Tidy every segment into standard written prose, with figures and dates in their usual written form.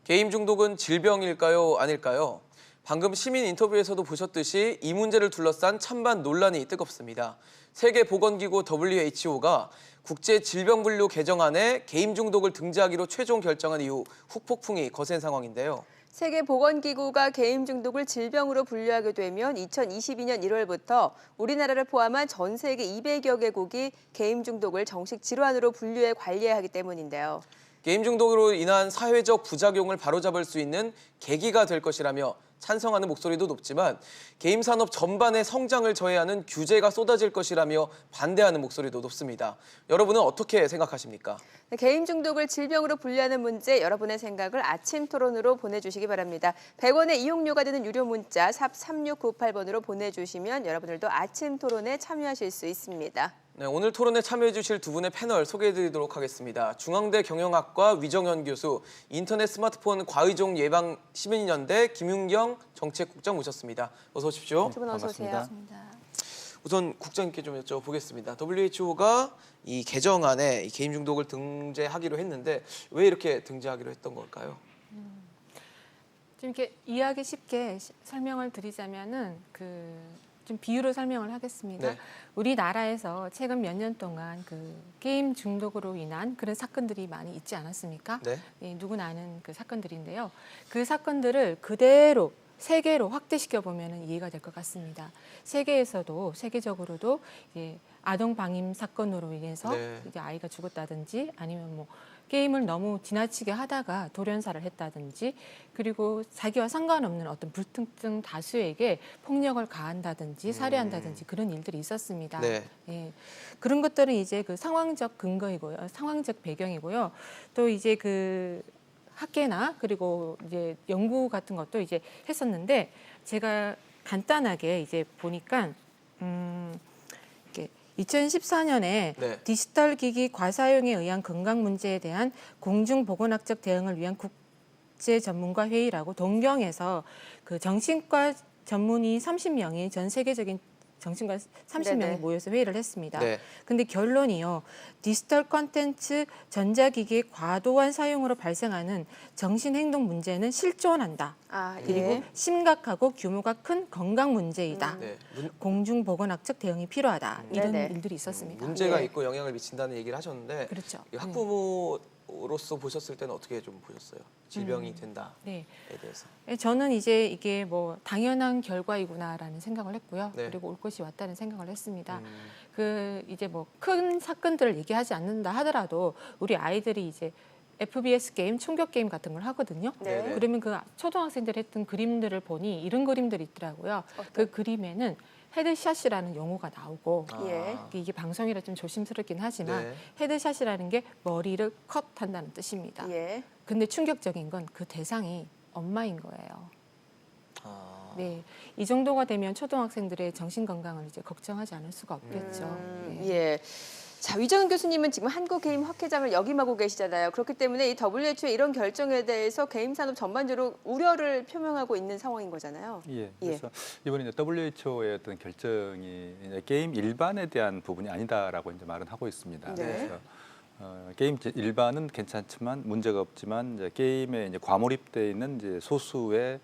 게임 중독은 질병일까요? 아닐까요? 방금 시민 인터뷰에서도 보셨듯이 이 문제를 둘러싼 찬반 논란이 뜨겁습니다. 세계보건기구 WHO가 국제질병분류 개정안에 게임 중독을 등재하기로 최종 결정한 이후 후폭풍이 거센 상황인데요. 세계보건기구가 게임 중독을 질병으로 분류하게 되면 2022년 1월부터 우리나라를 포함한 전 세계 200여 개국이 게임 중독을 정식 질환으로 분류해 관리해야 하기 때문인데요. 게임 중독으로 인한 사회적 부작용을 바로잡을 수 있는 계기가 될 것이라며 찬성하는 목소리도 높지만 게임 산업 전반의 성장을 저해하는 규제가 쏟아질 것이라며 반대하는 목소리도 높습니다. 여러분은 어떻게 생각하십니까? 게임 중독을 질병으로 분류하는 문제, 여러분의 생각을 아침 토론으로 보내주시기 바랍니다. 100원의 이용료가 드는 유료 문자 샵 3698번으로 보내주시면 여러분들도 아침 토론에 참여하실 수 있습니다. 네, 오늘 토론에 참여해 주실 두 분의 패널 소개해드리도록 하겠습니다. 중앙대 경영학과 위정현 교수, 인터넷 스마트폰 과의종 예방 시민연대 김윤경 정책국장 모셨습니다. 어서 오십시오. 두 분 어서 오세요. 우선 국장님께 좀 여쭤보겠습니다. WHO가 이 개정안에 이 게임 중독을 등재하기로 했는데 왜 이렇게 등재하기로 했던 걸까요? 좀 이렇게 이해하기 쉽게 설명을 드리자면은 좀 비유로 설명을 하겠습니다. 네. 우리나라에서 최근 몇 년 동안 게임 중독으로 인한 그런 사건들이 많이 있지 않았습니까? 네. 예, 누구나 아는 그 사건들인데요. 그 사건들을 그대로 세계로 확대시켜 보면 이해가 될 것 같습니다. 세계적으로도 이제 아동 방임 사건으로 인해서 네. 이제 아이가 죽었다든지 아니면 뭐 게임을 너무 지나치게 하다가 돌연사를 했다든지 그리고 자기와 상관없는 어떤 불특정 다수에게 폭력을 가한다든지 살해한다든지 그런 일들이 있었습니다. 네. 예, 그런 것들은 이제 그 상황적 근거이고요, 상황적 배경이고요. 또 이제 그 학계나 그리고 이제 연구 같은 것도 이제 했었는데 제가 간단하게 이제 보니까 2014년에 네. 디지털 기기 과사용에 의한 건강 문제에 대한 공중보건학적 대응을 위한 국제 전문가 회의라고 동경에서 그 정신과 전문의 30명이 전 세계적인 정신과 30명이 네네. 모여서 회의를 했습니다. 네. 근데 결론이요. 디지털 콘텐츠 전자기기의 과도한 사용으로 발생하는 정신행동 문제는 실존한다. 그리고 예. 심각하고 규모가 큰 건강 문제이다. 네. 공중보건학적 대응이 필요하다. 이런 네네. 일들이 있었습니다. 문제가 예. 있고 영향을 미친다는 얘기를 하셨는데 그렇죠. 이 학부모로서 보셨을 때는 어떻게 좀 보셨어요? 질병이 된다에 네. 대해서. 저는 이제 이게 뭐 당연한 결과이구나라는 생각을 했고요. 네. 그리고 올 것이 왔다는 생각을 했습니다. 음. 그 이제 뭐 큰 사건들을 얘기하지 않는다 하더라도 우리 아이들이 이제 FPS 게임, 충격 게임 같은 걸 하거든요. 네네. 그러면 그 초등학생들이 했던 그림들을 보니 이런 그림들이 있더라고요. 그 그림에는 헤드샷이라는 용어가 나오고 예. 이게 방송이라 좀 조심스럽긴 하지만 네. 헤드샷이라는 게 머리를 컷한다는 뜻입니다. 예. 근데 충격적인 건 그 대상이 엄마인 거예요. 아. 네, 이 정도가 되면 초등학생들의 정신 건강을 이제 걱정하지 않을 수가 없겠죠. 네. 예. 자, 위정은 교수님은 지금 한국게임학회장을 역임하고 계시잖아요. 그렇기 때문에 이 WHO의 이런 결정에 대해서 게임 산업 전반적으로 우려를 표명하고 있는 상황인 거잖아요. 예. 그래서 이번에 이제 WHO의 어떤 결정이 이제 게임 일반에 대한 부분이 아니다라고 이제 말은 하고 있습니다. 네. 그래서 게임 일반은 괜찮지만 문제가 없지만 이제 게임에 이제 과몰입돼 있는 이제 소수의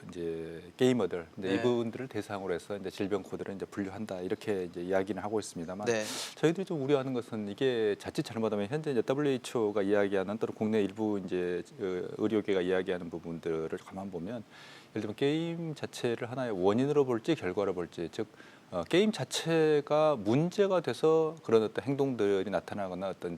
이제 게이머들 네. 이분들을 대상으로 해서 이제 질병 코드를 이제 분류한다 이렇게 이제 이야기는 하고 있습니다만 네. 저희들이 좀 우려하는 것은 이게 자칫 잘못하면 현재 이제 WHO가 이야기하는 또는 국내 일부 이제 의료계가 이야기하는 부분들을 가만 보면 예를 들면 게임 자체를 하나의 원인으로 볼지 결과로 볼지 즉 게임 자체가 문제가 돼서 그런 어떤 행동들이 나타나거나 어떤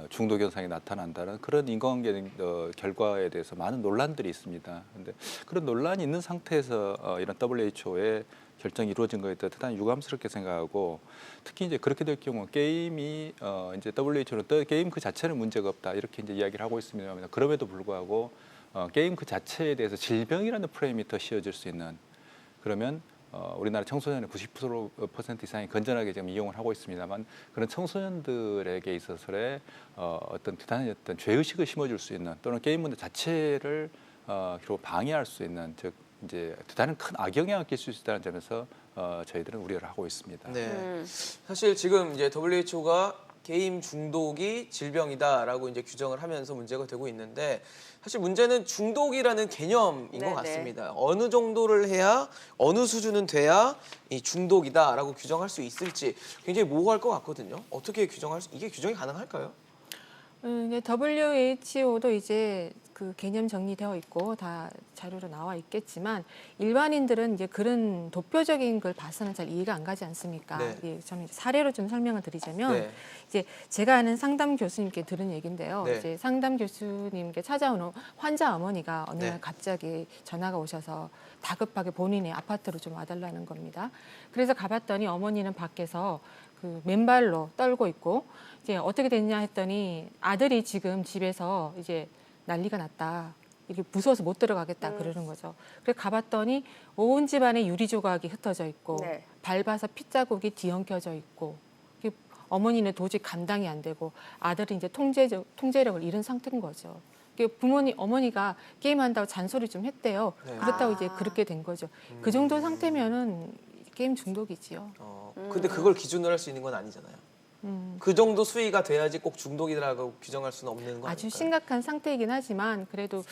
중독 현상이 나타난다는 그런 인과관계 결과에 대해서 많은 논란들이 있습니다. 그런데 그런 논란이 있는 상태에서 이런 WHO의 결정이 이루어진 거에 대해 대단히 유감스럽게 생각하고 특히 이제 그렇게 될 경우 게임이 이제 WHO는 또 게임 그 자체는 문제가 없다 이렇게 이제 이야기를 하고 있습니다만 그럼에도 불구하고 게임 그 자체에 대해서 질병이라는 프레임이 더 씌워질 수 있는 그러면 우리나라 청소년의 90% 이상이 건전하게 지금 이용을 하고 있습니다만 그런 청소년들에게 있어서의 어떤 대단한 어떤 죄의식을 심어줄 수 있는 또는 게임 문제 자체를 결국 방해할 수 있는 즉 이제 대단한 큰 악영향을 끼칠 수 있다는 점에서 저희들은 우려를 하고 있습니다. 네. 사실 지금 이제 WHO가 게임 중독이 질병이다라고 이제 규정을 하면서 문제가 되고 있는데 사실 문제는 중독이라는 개념인 것 네네. 같습니다. 어느 정도를 해야 어느 수준은 돼야 이 중독이다라고 규정할 수 있을지 굉장히 모호할 것 같거든요. 어떻게 이게 규정이 가능할까요? 이제 WHO도 이제 그 개념 정리되어 있고 다 자료로 나와 있겠지만 일반인들은 이제 그런 도표적인 걸 봐서는 잘 이해가 안 가지 않습니까? 네. 예, 좀 사례로 좀 설명을 드리자면 네. 이제 제가 아는 상담 교수님께 들은 얘기인데요. 네. 이제 상담 교수님께 찾아오는 환자 어머니가 어느 날 네. 갑자기 전화가 오셔서 다급하게 본인의 아파트로 좀 와달라는 겁니다. 그래서 가봤더니 어머니는 밖에서 그 맨발로 떨고 있고 이제 어떻게 됐냐 했더니 아들이 지금 집에서 이제 난리가 났다. 이게 무서워서 못 들어가겠다 그러는 거죠. 그래서 가봤더니 온 집안에 유리 조각이 흩어져 있고 네. 밟아서 핏자국이 뒤엉켜져 있고 이게 어머니는 도저히 감당이 안 되고 아들이 이제 통제력을 잃은 상태인 거죠. 어머니가 게임한다고 잔소리 좀 했대요. 네. 그렇다고 아. 이제 그렇게 된 거죠. 그 정도 상태면은 게임 중독이지요. 근데 그걸 기준으로 할 수 있는 건 아니잖아요. 그 정도 수위가 돼야지 꼭 중독이라고 규정할 수는 없는 거 아주 아닐까요? 심각한 상태이긴 하지만 그래도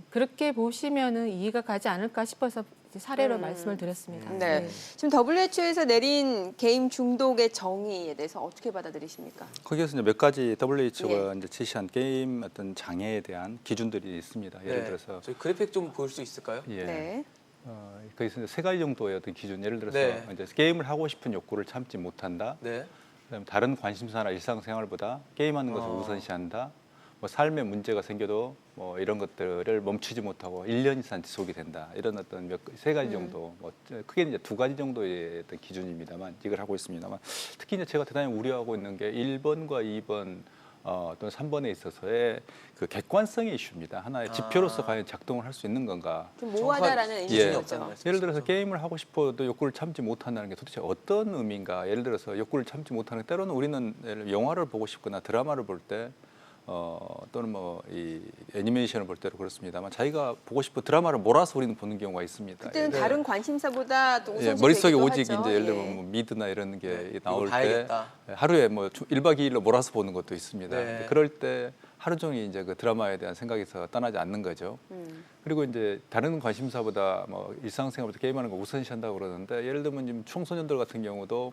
그렇게 보시면은 이해가 가지 않을까 싶어서 이제 사례로 말씀을 드렸습니다. 네. 지금 WHO에서 내린 게임 중독의 정의에 대해서 어떻게 받아들이십니까? 거기에서 이제 몇 가지 WHO가 예. 이제 제시한 게임 어떤 장애에 대한 기준들이 있습니다. 예를 네. 들어서 저희 그래픽 좀 보일 수 있을까요? 예. 네. 거기서 이제 세 가지 정도의 어떤 기준. 예를 들어서 네. 이제 게임을 하고 싶은 욕구를 참지 못한다. 네. 그다음에 다른 관심사나 일상생활보다 게임하는 것을 우선시한다. 뭐 삶에 문제가 생겨도 뭐 이런 것들을 멈추지 못하고 1년 이상 지속이 된다. 이런 어떤 세 가지 정도, 뭐 크게 이제 두 가지 정도의 어떤 기준입니다만 이걸 하고 있습니다만 특히 이제 제가 대단히 우려하고 있는 게 1번과 2번 또는 3번에 있어서의 그 객관성의 이슈입니다. 하나의 지표로서 과연 작동을 할 수 있는 건가? 좀 모호하다라는 정확한 의미죠. 기준이 없다는 말씀이시죠? 예를 들어서 게임을 하고 싶어도 욕구를 참지 못한다는 게 도대체 어떤 의미인가? 예를 들어서 욕구를 참지 못하는 게 때로는 우리는 영화를 보고 싶거나 드라마를 볼 때 또는 뭐 이 애니메이션을 볼 때도 그렇습니다만 자기가 보고 싶은 드라마를 몰아서 우리는 보는 경우가 있습니다. 그때는 네. 다른 관심사보다 또 예, 우선시 머릿속에 되기도 오직 하죠. 이제 예를 예. 들면 뭐 미드나 이런 게 네, 나올 이거 봐야겠다. 때 하루에 뭐 1박 2일로 몰아서 보는 것도 있습니다. 네. 그럴 때 하루 종일 이제 그 드라마에 대한 생각에서 떠나지 않는 거죠. 그리고 이제 다른 관심사보다 뭐 일상생활보다 게임하는 거 우선시한다고 그러는데 예를 들면 지금 청소년들 같은 경우도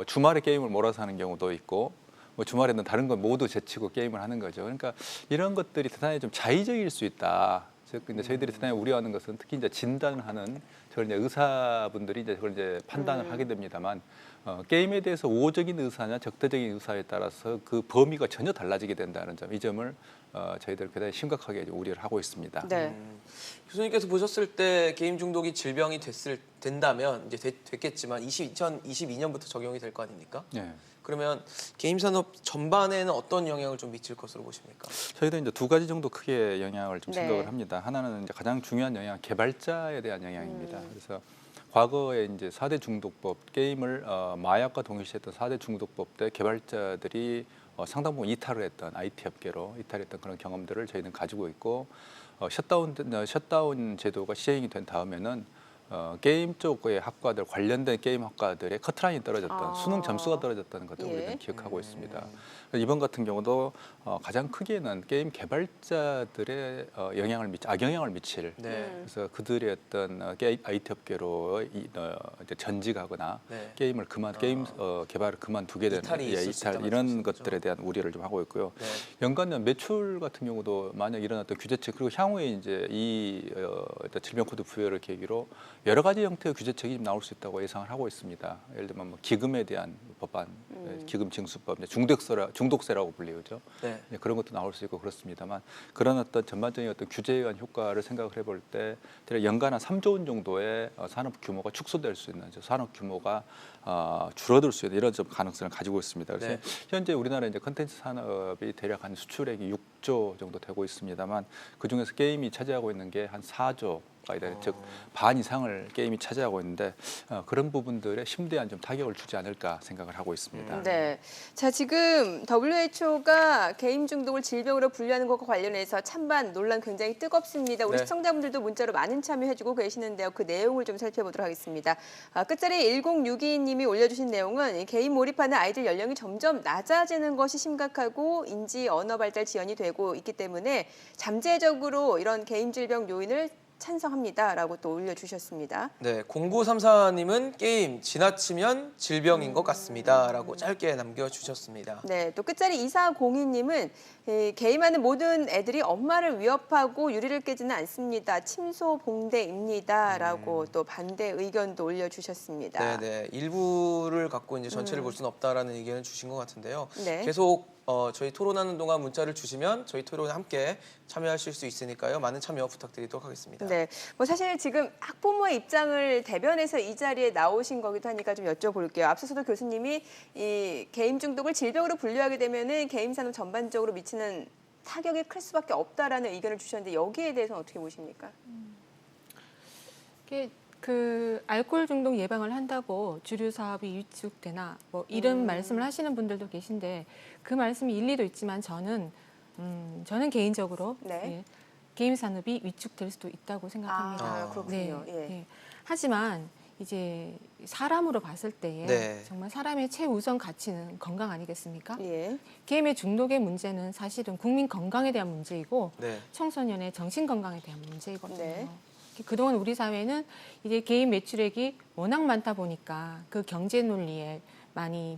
주말에 게임을 몰아서 하는 경우도 있고 뭐 주말에는 다른 건 모두 제치고 게임을 하는 거죠. 그러니까 이런 것들이 대단히 좀 자의적일 수 있다. 즉 이제 저희들이 대단히 우려하는 것은 특히 이제 진단하는 저걸 이제 의사분들이 이제 그걸 이제 판단을 하게 됩니다만 게임에 대해서 우호적인 의사냐 적대적인 의사에 따라서 그 범위가 전혀 달라지게 된다는 점, 이 점을 저희들 굉장히 심각하게 이제 우려를 하고 있습니다. 네. 교수님께서 보셨을 때 게임 중독이 질병이 된다면 이제 됐겠지만 2022년부터 적용이 될 거 아닙니까? 네. 그러면 게임 산업 전반에는 어떤 영향을 좀 미칠 것으로 보십니까? 저희도 이제 두 가지 정도 크게 영향을 좀 네. 생각을 합니다. 하나는 이제 가장 중요한 영향, 개발자에 대한 영향입니다. 그래서 과거에 이제 4대 중독법, 게임을 마약과 동일시했던 4대 중독법 때 개발자들이 상당 부분 이탈을 했던 IT 업계로 이탈했던 그런 경험들을 저희는 가지고 있고 셧다운 제도가 시행이 된 다음에는 게임 쪽의 학과들 관련된 게임 학과들의 커트라인이 떨어졌던 수능 점수가 떨어졌다는 것을 예. 우리는 기억하고 있습니다. 이번 같은 경우도 가장 크게는 게임 개발자들의 악영향을 미칠 네. 그래서 그들의 어떤 IT 업계로 이제 전직하거나 네. 게임 개발을 그만두게 되는 이탈이 있을 수 있다는 이런 말씀이시죠? 것들에 대한 우려를 좀 하고 있고요. 네. 연간 매출 같은 경우도 만약 일어났던 규제책 그리고 향후에 이제 이 질병 코드 부여를 계기로 여러 가지 형태의 규제책이 나올 수 있다고 예상을 하고 있습니다. 예를 들면 뭐 기금에 대한 법안, 기금 징수법, 중독세라고 불리우죠. 네. 그런 것도 나올 수 있고 그렇습니다만 그런 어떤 전반적인 어떤 규제에 의한 효과를 생각을 해볼 때 연간 한 3조 원 정도의 산업 규모가 축소될 수 있는 산업 규모가 줄어들 수 있는 이런 좀 가능성을 가지고 있습니다. 그래서 네. 현재 우리나라 이제 컨텐츠 산업이 대략 한 수출액이 6조 정도 되고 있습니다만 그 중에서 게임이 차지하고 있는 게 한 4조 가야 되는 즉 반 이상을 게임이 차지하고 있는데 그런 부분들에 심대한 좀 타격을 주지 않을까 생각을 하고 있습니다. 네. 자, 지금 WHO가 게임 중독을 질병으로 분류하는 것과 관련해서 찬반 논란 굉장히 뜨겁습니다. 우리 네. 시청자분들도 문자로 많은 참여해주고 계시는데요. 그 내용을 좀 살펴보도록 하겠습니다. 끝자리 1062님이 올려주신 내용은 이 게임 몰입하는 아이들 연령이 점점 낮아지는 것이 심각하고 인지 언어 발달 지연이 되고 있기 때문에 잠재적으로 이런 게임 질병 요인을 찬성합니다라고 또 올려주셨습니다. 네, 0934님은 게임 지나치면 질병인 것 같습니다라고 짧게 남겨주셨습니다. 네, 또 끝자리 2402님은 게임하는 모든 애들이 엄마를 위협하고 유리를 깨지는 않습니다. 침소봉대입니다라고 또 반대 의견도 올려주셨습니다. 네네, 일부를 갖고 이제 전체를 볼 수는 없다라는 의견을 주신 것 같은데요. 네. 계속 저희 토론하는 동안 문자를 주시면 저희 토론에 함께 참여하실 수 있으니까요. 많은 참여 부탁드리도록 하겠습니다. 네, 뭐 사실 지금 학부모의 입장을 대변해서 이 자리에 나오신 거기도 하니까 좀 여쭤볼게요. 앞서서도 교수님이 이 게임 중독을 질병으로 분류하게 되면은 게임 산업 전반적으로 미치는 타격이 클 수밖에 없다라는 의견을 주셨는데 여기에 대해서는 어떻게 보십니까? 이게 그 알코올 중독 예방을 한다고 주류 사업이 위축되나 뭐 이런 말씀을 하시는 분들도 계신데 그 말씀이 일리도 있지만 저는 개인적으로 네. 예, 게임 산업이 위축될 수도 있다고 생각합니다. 아, 그렇군요. 예. 예. 하지만 이제 사람으로 봤을 때 네. 정말 사람의 최우선 가치는 건강 아니겠습니까? 예. 게임의 중독의 문제는 사실은 국민 건강에 대한 문제이고 네. 청소년의 정신 건강에 대한 문제이거든요. 네. 그동안 우리 사회는 이제 게임 매출액이 워낙 많다 보니까 그 경제 논리에 많이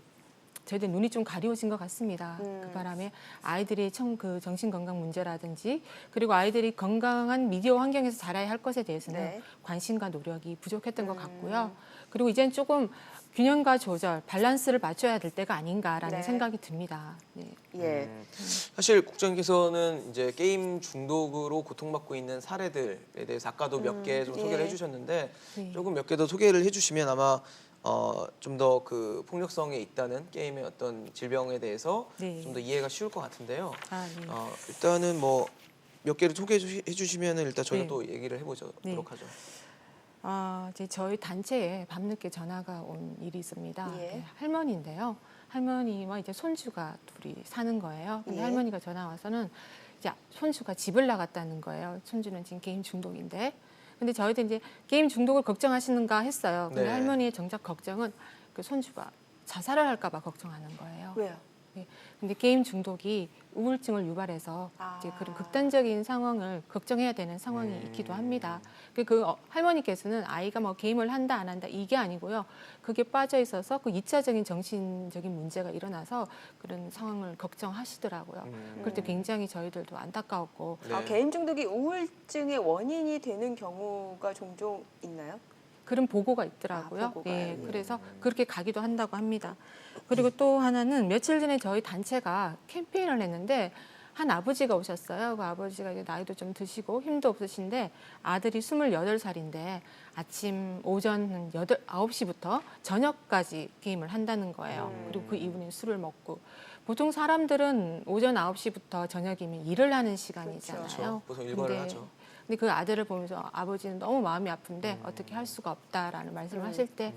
저희들 눈이 좀 가려워진 것 같습니다. 그 바람에 아이들의 정신 건강 문제라든지 그리고 아이들이 건강한 미디어 환경에서 자라야 할 것에 대해서는 네. 관심과 노력이 부족했던 것 같고요. 그리고 이제는 조금 균형과 조절, 밸런스를 맞춰야 될 때가 아닌가라는 네. 생각이 듭니다. 네. 예. 사실 국장님께서는 이제 게임 중독으로 고통받고 있는 사례들에 대해서 아까도 몇 개 좀 소개를 예. 해주셨는데 네. 조금 몇 개 더 소개를 해주시면 아마 좀 더 그 폭력성에 있다는 게임의 어떤 질병에 대해서 네. 좀 더 이해가 쉬울 것 같은데요. 아, 네. 일단은 뭐 몇 개를 소개해 주시면 일단 저희가 네. 또 얘기를 해보도록 네. 하죠. 이제 저희 단체에 밤늦게 전화가 온 일이 있습니다. 예. 네, 할머니인데요. 할머니와 이제 손주가 둘이 사는 거예요. 근데 예. 할머니가 전화 와서는 이제 손주가 집을 나갔다는 거예요. 손주는 지금 게임 중독인데. 근데 저희도 이제 게임 중독을 걱정하시는가 했어요. 근데 네. 할머니의 정작 걱정은 그 손주가 자살을 할까 봐 걱정하는 거예요. 왜요? 근데 게임 중독이 우울증을 유발해서 이제 그런 극단적인 상황을 걱정해야 되는 상황이 있기도 합니다. 할머니께서는 아이가 뭐 게임을 한다 안 한다 이게 아니고요. 그게 빠져 있어서 그 2차적인 정신적인 문제가 일어나서 그런 상황을 걱정하시더라고요. 그럴 때 굉장히 저희들도 안타까웠고 네. 게임 중독이 우울증의 원인이 되는 경우가 종종 있나요? 그런 보고가 있더라고요. 보고가요? 예, 그래서 그렇게 가기도 한다고 합니다. 그리고 또 하나는 며칠 전에 저희 단체가 캠페인을 했는데 한 아버지가 오셨어요. 그 아버지가 이제 나이도 좀 드시고 힘도 없으신데 아들이 28살인데 아침 오전 9시부터 저녁까지 게임을 한다는 거예요. 그리고 그 이후는 술을 먹고 보통 사람들은 오전 9시부터 저녁이면 일을 하는 시간이잖아요. 그렇죠. 보통 일과를 하죠. 근데 그 아들을 보면서 아버지는 너무 마음이 아픈데 어떻게 할 수가 없다라는 말씀을 하실 때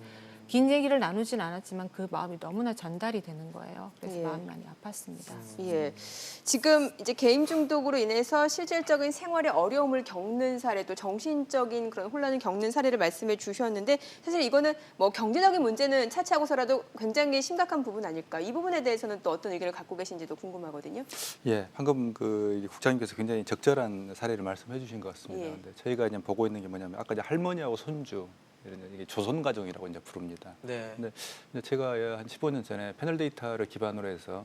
긴 얘기를 나누진 않았지만 그 마음이 너무나 전달이 되는 거예요. 그래서 예. 마음이 많이 아팠습니다. 예. 지금 이제 게임 중독으로 인해서 실질적인 생활에 어려움을 겪는 사례, 또 정신적인 그런 혼란을 겪는 사례를 말씀해 주셨는데 사실 이거는 뭐 경제적인 문제는 차치하고서라도 굉장히 심각한 부분 아닐까? 이 부분에 대해서는 또 어떤 의견을 갖고 계신지도 궁금하거든요. 예, 방금 그 국장님께서 굉장히 적절한 사례를 말씀해 주신 것 같습니다. 예. 근데 저희가 이제 보고 있는 게 뭐냐면 아까 이제 할머니하고 손주 이런 이게 조선 가정이라고 이제 부릅니다. 네. 근데 이제 제가 한 15년 전에 패널 데이터를 기반으로 해서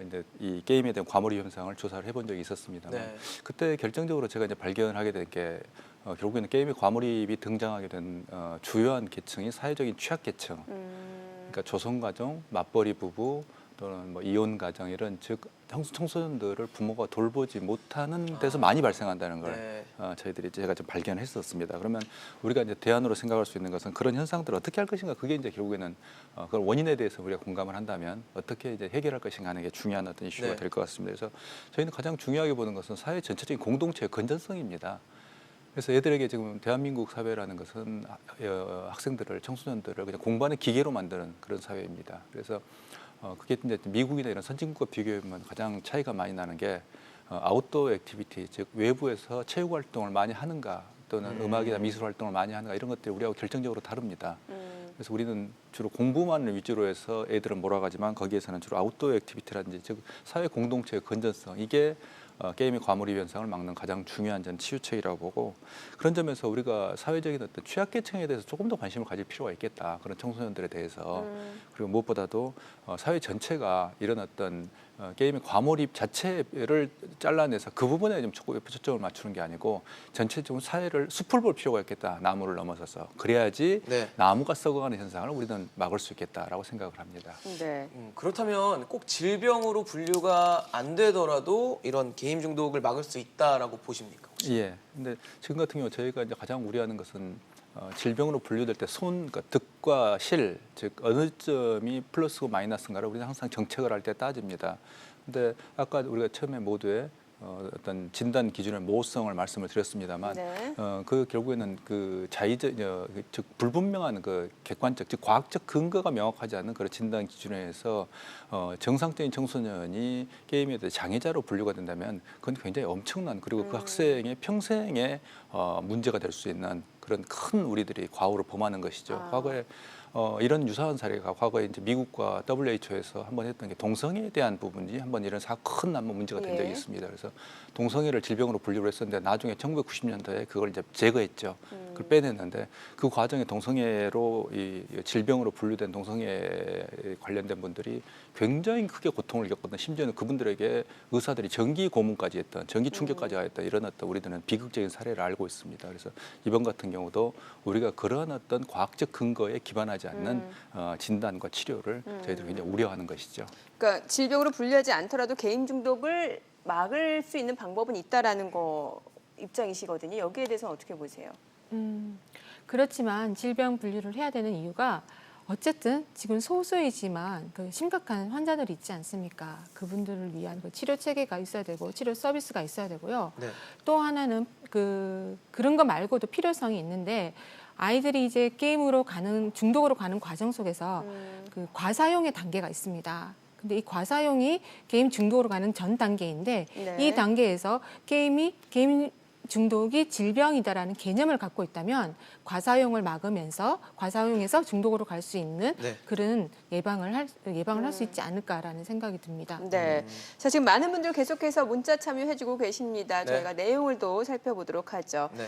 이제 이 게임에 대한 과몰입 현상을 조사를 해본 적이 있었습니다만 네. 그때 결정적으로 제가 이제 발견하게 된 게 결국에는 게임에 과몰입이 등장하게 된 주요한 계층이 사회적인 취약 계층, 그러니까 조선 가정, 맞벌이 부부 또는 뭐 이혼 가정 이런 즉 청소년들을 부모가 돌보지 못하는 데서 많이 발생한다는 걸 네. 저희들이 제가 좀 발견했었습니다. 그러면 우리가 이제 대안으로 생각할 수 있는 것은 그런 현상들을 어떻게 할 것인가 그게 이제 결국에는 그걸 원인에 대해서 우리가 공감을 한다면 어떻게 이제 해결할 것인가 하는 게 중요한 어떤 이슈가 네. 될 것 같습니다. 그래서 저희는 가장 중요하게 보는 것은 사회 전체적인 공동체의 건전성입니다. 그래서 애들에게 지금 대한민국 사회라는 것은 학생들을, 청소년들을 그냥 공부하는 기계로 만드는 그런 사회입니다. 그래서 그게 이제 미국이나 이런 선진국과 비교하면 가장 차이가 많이 나는 게 아웃도어 액티비티, 즉 외부에서 체육 활동을 많이 하는가 또는 음악이나 미술 활동을 많이 하는가 이런 것들이 우리하고 결정적으로 다릅니다. 그래서 우리는 주로 공부만을 위주로 해서 애들은 몰아가지만 거기에서는 주로 아웃도어 액티비티라든지 즉 사회 공동체의 건전성 이게 게임의 과몰입 현상을 막는 가장 중요한 전 치유책이라고 보고 그런 점에서 우리가 사회적인 어떤 취약계층에 대해서 조금 더 관심을 가질 필요가 있겠다. 그런 청소년들에 대해서 그리고 무엇보다도 사회 전체가 이런 어떤 게임의 과몰입 자체를 잘라내서 그 부분에 좀 초점을 맞추는 게 아니고 전체적으로 사회를 숲을 볼 필요가 있겠다. 나무를 넘어서서 그래야지 네. 나무가 썩어가는 현상을 우리는 막을 수 있겠다라고 생각을 합니다. 네. 그렇다면 꼭 질병으로 분류가 안 되더라도 이런 게임 중독을 막을 수 있다라고 보십니까? 혹시? 예. 근데 지금 같은 경우 저희가 이제 가장 우려하는 것은 질병으로 분류될 때 그러니까 득과 실, 즉 어느 점이 플러스고 마이너스인가를 우리는 항상 정책을 할 때 따집니다. 근데 아까 우리가 처음에 모두의 어떤 진단 기준의 모호성을 말씀을 드렸습니다만, 네. 그 결국에는 그 즉 불분명한 그 객관적, 즉 과학적 근거가 명확하지 않은 그런 진단 기준에 의해서 정상적인 청소년이 게임에 대해 장애자로 분류가 된다면 그건 굉장히 엄청난 그리고 그 학생의 평생의 문제가 될 수 있는 그런 큰 우리들이 과오를 범하는 것이죠. 과거에 이런 유사한 사례가 과거에 이제 미국과 WHO에서 한번 했던 게 동성애에 대한 부분이 한번 이런 큰 한번 문제가 된 적이 예. 있습니다. 그래서 동성애를 질병으로 분류를 했었는데 나중에 1990년대에 그걸 이제 제거했죠. 그걸 빼냈는데 그 과정에 동성애로 이 질병으로 분류된 동성애 관련된 분들이 굉장히 크게 고통을 겪었던 심지어는 그분들에게 의사들이 전기 고문까지 했던 전기 충격까지 가했던 이런 어떤 우리들은 비극적인 사례를 알고 있습니다. 그래서 이번 같은 경우도 우리가 그러한 어떤 과학적 근거에 기반하지 않는 진단과 치료를 저희들이 굉장히 우려하는 것이죠. 그러니까 질병으로 분류하지 않더라도 게임 중독을 막을 수 있는 방법은 있다라는 거 입장이시거든요. 여기에 대해서는 어떻게 보세요? 그렇지만 질병 분류를 해야 되는 이유가 어쨌든 지금 소수이지만 그 심각한 환자들이 있지 않습니까? 그분들을 위한 그 치료 체계가 있어야 되고 치료 서비스가 있어야 되고요. 네. 또 하나는 그런 거 말고도 필요성이 있는데 아이들이 이제 게임으로 가는 중독으로 가는 과정 속에서 그 과사용의 단계가 있습니다. 근데 이 과사용이 게임 중독으로 가는 전 단계인데 네. 이 단계에서 게임 중독이 질병이다라는 개념을 갖고 있다면 과사용을 막으면서 과사용에서 중독으로 갈 수 있는 네. 그런 예방을 할 수 있지 않을까라는 생각이 듭니다. 네. 자, 지금 많은 분들 계속해서 문자 참여해주고 계십니다. 네. 저희가 내용을 또 살펴보도록 하죠. 네.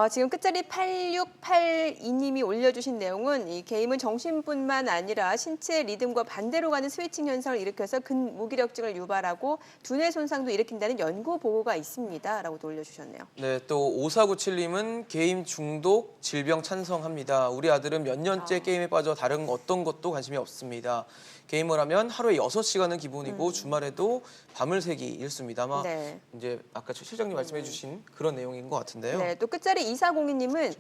지금 끝자리 8682님이 올려주신 내용은 이 게임은 정신뿐만 아니라 신체 리듬과 반대로 가는 스위칭 현상을 일으켜서 근무기력증을 유발하고 두뇌 손상도 일으킨다는 연구 보고가 있습니다. 라고도 올려주셨네요. 네, 또 5497님은 게임 중독 질병 찬성합니다. 우리 아들은 몇 년째 게임에 빠져 다른 어떤 것도 관심이 없습니다. 게임을 하면 하루에 6시간은 기본이고 주말에도 밤을 새기 일수입니다. 아마 네. 이제 아까 실장님 말씀해주신 그런 내용인 것 같은데요. 네, 또 끝자리 2402님은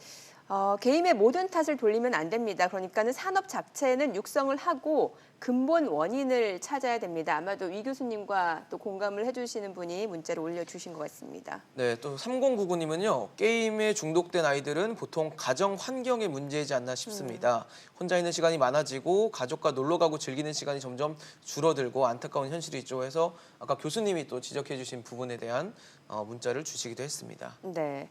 게임의 모든 탓을 돌리면 안 됩니다. 그러니까는 산업 자체는 육성을 하고 근본 원인을 찾아야 됩니다. 아마도 위 교수님과 또 공감을 해주시는 분이 문자를 올려주신 것 같습니다. 네, 또 3099님은요. 게임에 중독된 아이들은 보통 가정 환경의 문제이지 않나 싶습니다. 혼자 있는 시간이 많아지고 가족과 놀러 가고 즐기는 시간이 점점 줄어들고 안타까운 현실이죠. 해서 아까 교수님이 또 지적해 주신 부분에 대한 문자를 주시기도 했습니다. 네.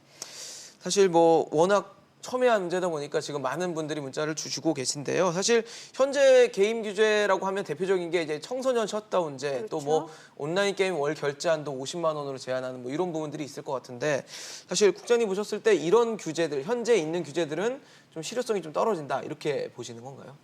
사실 뭐 워낙 첨예한 문제다 보니까 지금 많은 분들이 문자를 주시고 계신데요. 사실 현재 게임 규제라고 하면 대표적인 게 이제 청소년 셧다운제, 그렇죠. 또 뭐 온라인 게임 월 결제 한도 50만 원으로 제한하는 뭐 이런 부분들이 있을 것 같은데 사실 국장님 보셨을 때 이런 규제들, 현재 있는 규제들은 좀 실효성이 좀 떨어진다 이렇게 보시는 건가요?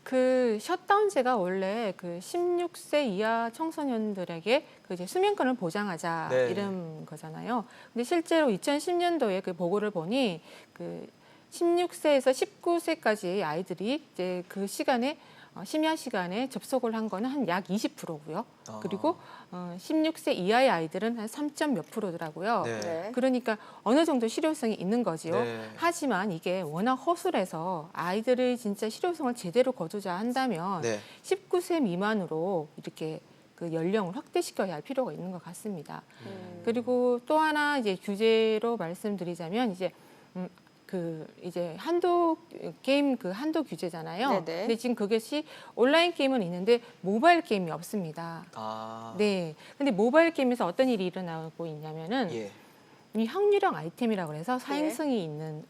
그 셧다운제가 원래 그 16세 이하 청소년들에게 그 이제 수면권을 보장하자 네. 이런 거잖아요. 근데 실제로 2010년도에 그 보고를 보니 그 16세에서 19세까지 아이들이 이제 그 시간에 심야 시간에 접속을 한 거는 한 약 20%고요. 그리고 16세 이하의 아이들은 한 3점 몇 %더라고요. 네. 네. 그러니까 어느 정도 실효성이 있는 거지요. 네. 하지만 이게 워낙 허술해서 아이들의 진짜 실효성을 제대로 거두자 한다면 네. 19세 미만으로 이렇게 그 연령을 확대시켜야 할 필요가 있는 것 같습니다. 그리고 또 하나 이제 규제로 말씀드리자면 이제 이제 게임 한도 규제잖아요. 네네. 근데 지금 그것이 온라인 게임은 있는데 모바일 게임이 없습니다. 아, 네. 근데 모바일 게임에서 어떤 일이 일어나고 있냐면은 예. 이 확률형 아이템이라고 해서 사행성이 있는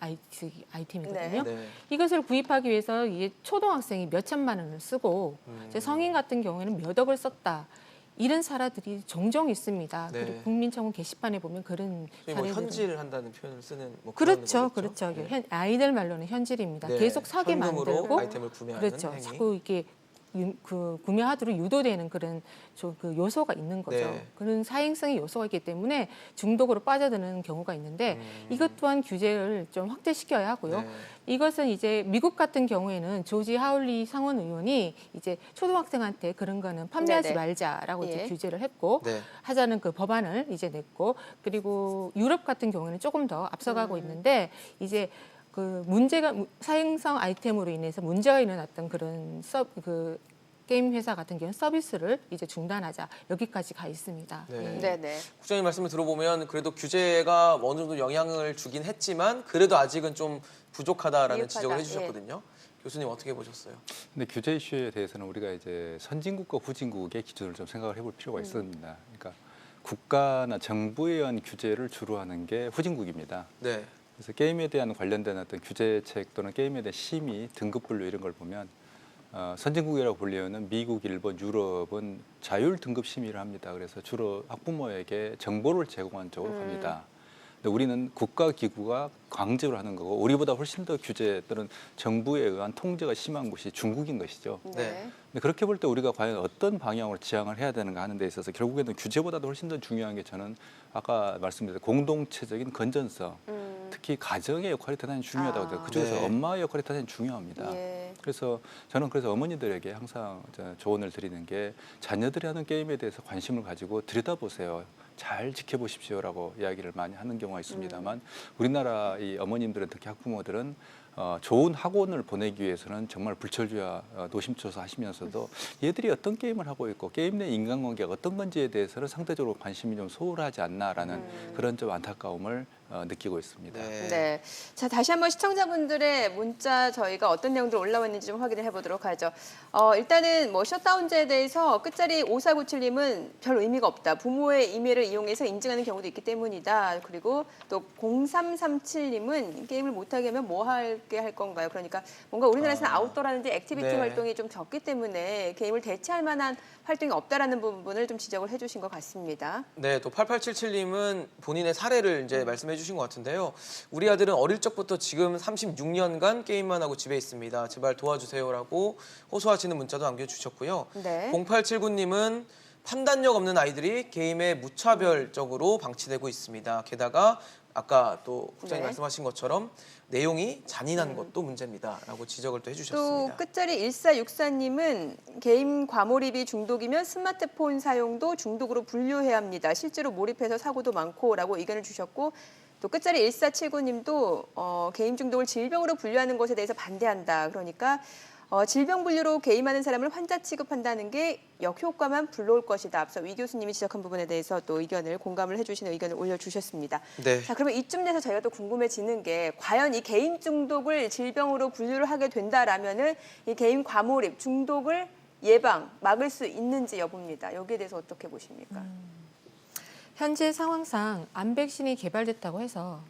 아이템이거든요. 네. 이것을 구입하기 위해서 이게 초등학생이 몇 천만 원을 쓰고 이제 성인 같은 경우에는 몇 억을 썼다. 이런 사례들이 종종 있습니다. 네. 그리고 국민청원 게시판에 보면 그런 뭐 사례들이 현질을 한다는 표현을 쓰는 뭐 그렇죠, 그런 거겠죠? 그렇죠. 네. 아이들 말로는 현질입니다. 네. 계속 사게 현금으로 만들고 아이템을 구매하는 그렇죠. 행위. 자꾸 이게 구매하도록 유도되는 그런 그 요소가 있는 거죠. 네. 그런 사행성의 요소가 있기 때문에 중독으로 빠져드는 경우가 있는데 이것 또한 규제를 좀 확대시켜야 하고요. 네. 이것은 이제 미국 같은 경우에는 조지 하울리 상원 의원이 이제 초등학생한테 그런 거는 판매하지 네네. 말자라고 이제 예. 규제를 했고 네. 하자는 그 법안을 이제 냈고 그리고 유럽 같은 경우에는 조금 더 앞서가고 있는데 이제 그 문제가 사행성 아이템으로 인해서 문제가 일어났던 그런 게임 회사 같은 경우는 서비스를 이제 중단하자 여기까지 가 있습니다. 네. 예. 네네. 국장님 말씀을 들어보면 그래도 규제가 어느 정도 영향을 주긴 했지만 그래도 아직은 좀 부족하다라는 미흡하다. 지적을 해주셨거든요. 교수님 어떻게 보셨어요? 근데 규제 이슈에 대해서는 우리가 이제 선진국과 후진국의 기준을 좀 생각을 해볼 필요가 있습니다. 그러니까 국가나 정부에 의한 규제를 주로 하는 게 후진국입니다. 네. 그래서 게임에 대한 관련된 어떤 규제책 또는 게임에 대한 심의, 등급 분류 이런 걸 보면 선진국이라고 불리는 미국, 일본, 유럽은 자율 등급 심의를 합니다. 그래서 주로 학부모에게 정보를 제공한 쪽으로 갑니다. 근데 우리는 국가기구가 강제로 하는 거고 우리보다 훨씬 더 규제 또는 정부에 의한 통제가 심한 곳이 중국인 것이죠. 네. 근데 그렇게 볼 때 우리가 과연 어떤 방향으로 지향을 해야 되는가 하는 데 있어서 결국에는 규제보다도 훨씬 더 중요한 게 저는 아까 말씀드린 공동체적인 건전성, 특히 가정의 역할이 대단히 중요하다고 해요. 그중에서 네. 엄마의 역할이 대단히 중요합니다. 예. 그래서 저는 어머니들에게 항상 조언을 드리는 게 자녀들이 하는 게임에 대해서 관심을 가지고 들여다보세요. 잘 지켜보십시오라고 이야기를 많이 하는 경우가 있습니다만 우리나라 이 어머님들은 특히 학부모들은 좋은 학원을 보내기 위해서는 정말 불철주야 노심초사하시면서도 얘들이 어떤 게임을 하고 있고 게임 내 인간관계가 어떤 건지에 대해서는 상대적으로 관심이 좀 소홀하지 않나라는 그런 좀 안타까움을 느끼고 있습니다. 네. 네. 자, 다시 한번 시청자분들의 문자 저희가 어떤 내용들 올라왔는지 좀 확인을 해보도록 하죠. 일단은 뭐 셧다운제에 대해서 끝자리 5497님은 별 의미가 없다. 부모의 이메일을 이용해서 인증하는 경우도 있기 때문이다. 그리고 또 0337님은 게임을 못하게 하면 뭐 하게 할 건가요? 그러니까 뭔가 우리나라에서는 아웃도어라든지 액티비티 네. 활동이 좀 적기 때문에 게임을 대체할 만한 활동이 없다라는 부분을 좀 지적을 해주신 것 같습니다. 네, 또 8877님은 본인의 사례를 이제 말씀해 주신 것 같은데요. 우리 아들은 어릴 적부터 지금 36년간 게임만 하고 집에 있습니다. 제발 도와주세요라고 호소하시는 문자도 남겨주셨고요. 네. 0879님은 판단력 없는 아이들이 게임에 무차별적으로 방치되고 있습니다. 게다가 아까 또 국장님 네. 말씀하신 것처럼 내용이 잔인한 것도 문제입니다라고 지적을 또 또 해주셨습니다. 끝자리 1464님은 게임 과몰입이 중독이면 스마트폰 사용도 중독으로 분류해야 합니다. 실제로 몰입해서 사고도 많고라고 의견을 주셨고 또 끝자리 1479님도 게임 중독을 질병으로 분류하는 것에 대해서 반대한다. 그러니까 질병 분류로 게임하는 사람을 환자 취급한다는 게 역효과만 불러올 것이다. 앞서 위 교수님이 지적한 부분에 대해서 또 의견을 공감을 해주시는 의견을 올려주셨습니다. 네. 자, 그러면 이쯤 돼서 저희가 또 궁금해지는 게 과연 이 게임 중독을 질병으로 분류를 하게 된다라면은 이 게임 과몰입 중독을 막을 수 있는지 여부입니다. 여기에 대해서 어떻게 보십니까? 현재 상황상 암 백신이 개발됐다고 해서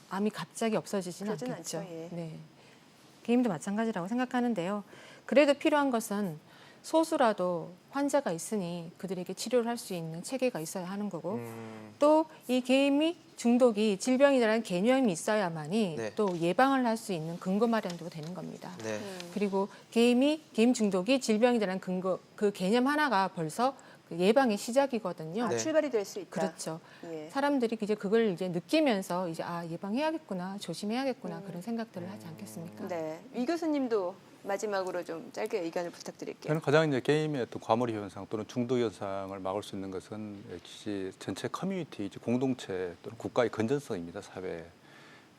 암이 갑자기 없어지지는 그러진 않겠죠. 않죠, 예. 네. 게임도 마찬가지라고 생각하는데요. 그래도 필요한 것은 소수라도 환자가 있으니 그들에게 치료를 할 수 있는 체계가 있어야 하는 거고 또 이 게임이 중독이 질병이라는 개념이 있어야만이 네. 또 예방을 할 수 있는 근거 마련도 되는 겁니다. 네. 그리고 게임 중독이 질병이라는 근거 그 개념 하나가 벌써 그 예방의 시작이거든요. 네. 출발이 될 수 있다. 그렇죠. 예. 사람들이 이제 그걸 이제 느끼면서 이제 예방해야겠구나, 조심해야겠구나 그런 생각들을 하지 않겠습니까? 네, 위 교수님도 마지막으로 좀 짧게 의견을 부탁드릴게요. 저는 가장 이제 게임의 어떤 과몰입 현상 또는 중독 현상을 막을 수 있는 것은 역시 전체 커뮤니티, 공동체 또는 국가의 건전성입니다. 사회.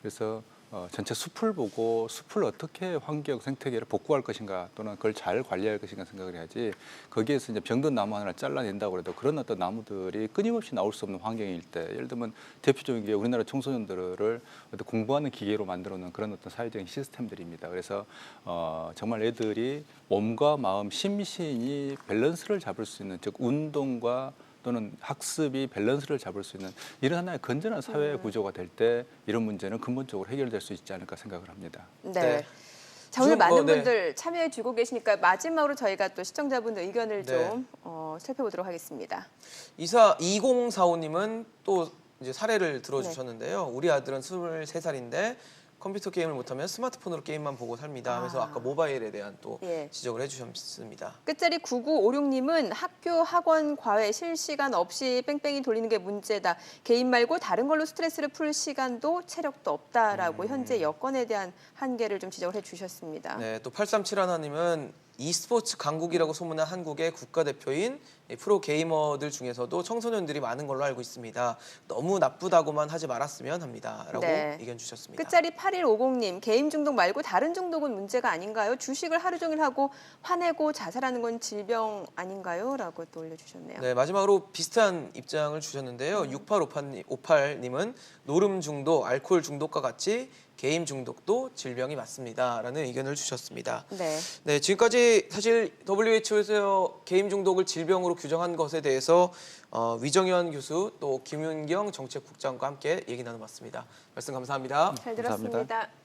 그래서 전체 숲을 보고 숲을 어떻게 환경 생태계를 복구할 것인가 또는 그걸 잘 관리할 것인가 생각을 해야지 거기에서 이제 병든 나무 하나를 잘라낸다고 해도 그런 어떤 나무들이 끊임없이 나올 수 없는 환경일 때 예를 들면 대표적인 게 우리나라 청소년들을 어떤 공부하는 기계로 만들어 놓은 그런 어떤 사회적인 시스템들입니다. 그래서 정말 애들이 몸과 마음, 심신이 밸런스를 잡을 수 있는 즉 운동과 또는 학습이 밸런스를 잡을 수 있는 이런 하나의 건전한 사회 구조가 될 때 이런 문제는 근본적으로 해결될 수 있지 않을까 생각을 합니다. 네. 네. 자, 오늘 좀 더, 많은 네. 분들 참여해 주고 계시니까 마지막으로 저희가 또 시청자분들 의견을 네. 좀 살펴보도록 하겠습니다. 2045님은 또 이제 사례를 들어주셨는데요. 네. 우리 아들은 23살인데 컴퓨터 게임을 못하면 스마트폰으로 게임만 보고 삽니다 하면서 아까 모바일에 대한 또 예. 지적을 해주셨습니다. 끝자리 9956님은 학교, 학원, 과외 쉴 시간 없이 뺑뺑이 돌리는 게 문제다. 개인 말고 다른 걸로 스트레스를 풀 시간도 체력도 없다라고 현재 여건에 대한 한계를 좀 지적을 해주셨습니다. 네, 또 8371님은 e스포츠 강국이라고 소문난 한국의 국가대표인 프로 게이머들 중에서도 청소년들이 많은 걸로 알고 있습니다. 너무 나쁘다고만 하지 말았으면 합니다. 라고 네. 의견 주셨습니다. 끝자리 8150님, 게임 중독 말고 다른 중독은 문제가 아닌가요? 주식을 하루 종일 하고 화내고 자살하는 건 질병 아닌가요? 라고 또 올려주셨네요. 네, 마지막으로 비슷한 입장을 주셨는데요. 6858님은 노름 중독, 알코올 중독과 같이 게임 중독도 질병이 맞습니다. 라는 의견을 주셨습니다. 네. 네, 지금까지 사실 WHO에서 게임 중독을 질병으로 규정한 것에 대해서 위정현 교수 또 김윤경 정책국장과 함께 얘기 나눠봤습니다. 말씀 감사합니다. 잘 감사합니다. 들었습니다.